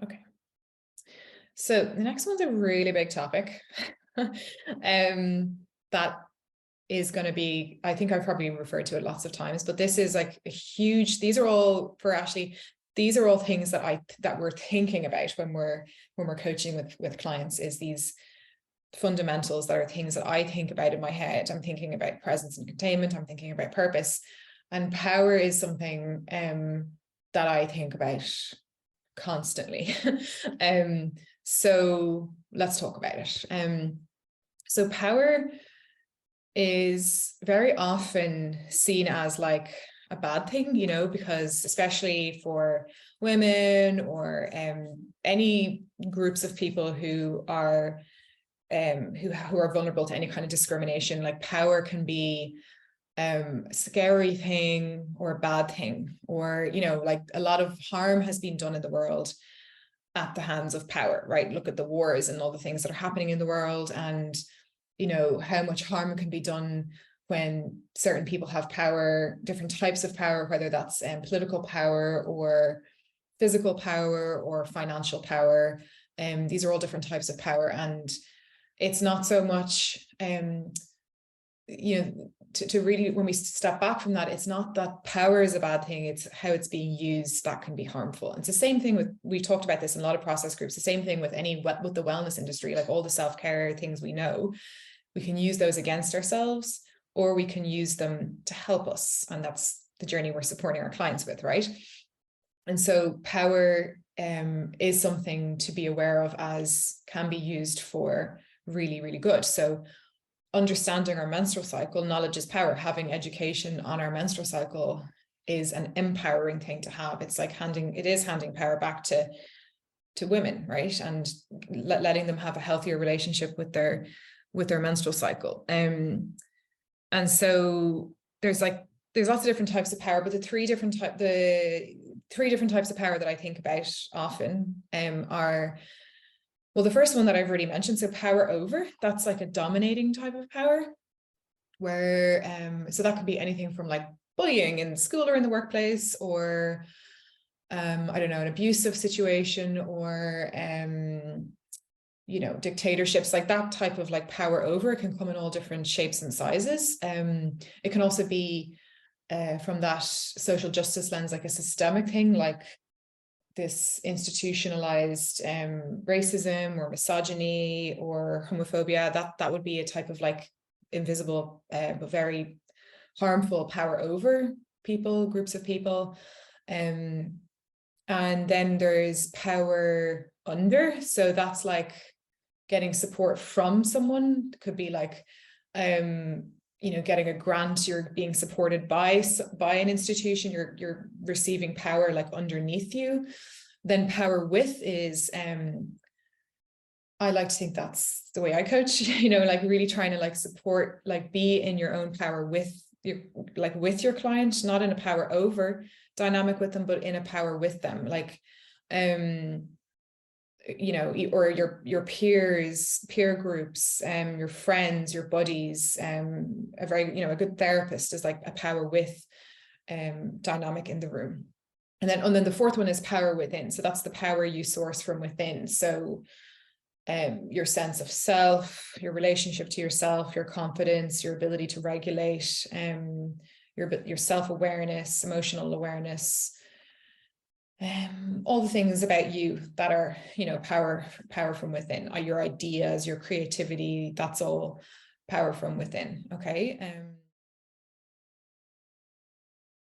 Okay. So the next one's a really big topic. That is going to be, I think I've probably referred to it lots of times, but this is like a huge, these are all things that we're thinking about when we're coaching with clients, is these fundamentals that are things that I think about in my head. I'm thinking about presence and containment. I'm thinking about purpose, and power is something that I think about constantly. So let's talk about it. So power is very often seen as like a bad thing, you know, because especially for women or any groups of people who are vulnerable to any kind of discrimination, like power can be a scary thing or a bad thing, or, you know, like a lot of harm has been done in the world at the hands of power, right? Look at the wars and all the things that are happening in the world, and, you know, how much harm can be done when certain people have power, different types of power, whether that's political power or physical power or financial power. These are all different types of power, and it's not so much, you know, to really, when we step back from that, it's not that power is a bad thing, it's how it's being used that can be harmful. And it's the same thing with, we talked about this in a lot of process groups, the same thing with with the wellness industry, like all the self-care things we know, we can use those against ourselves, or we can use them to help us. And that's the journey we're supporting our clients with, right? And so power is something to be aware of, as can be used for really, really good. So understanding our menstrual cycle, knowledge is power. Having education on our menstrual cycle is an empowering thing to have. It's like handing power back to women, right? And letting them have a healthier relationship with their menstrual cycle. And so there's lots of different types of power, but the three different types of power that I think about often are, well, the first one that I've already mentioned, so power over, that's like a dominating type of power, where so that could be anything from like bullying in school or in the workplace, or I don't know, an abusive situation, or you know, dictatorships, like that type of like power over can come in all different shapes and sizes. It can also be from that social justice lens, like a systemic thing, like this institutionalized racism or misogyny or homophobia. That would be a type of like invisible but very harmful power over people, groups of people. And then there's power under, so that's like getting support from someone. It could be like you know, getting a grant, you're being supported by an institution, you're receiving power like underneath you. Then power with is, I like to think that's the way I coach, you know, like really trying to like support, like be in your own power with your client, not in a power over dynamic with them, but in a power with them, like you know, or your peers, peer groups, your friends, your buddies. A very, you know, a good therapist is like a power with dynamic in the room. And then the fourth one is power within. So that's the power you source from within. So your sense of self, your relationship to yourself, your confidence, your ability to regulate, your self-awareness, emotional awareness, all the things about you that are, you know, power from within, are your ideas, your creativity, that's all power from within. Okay.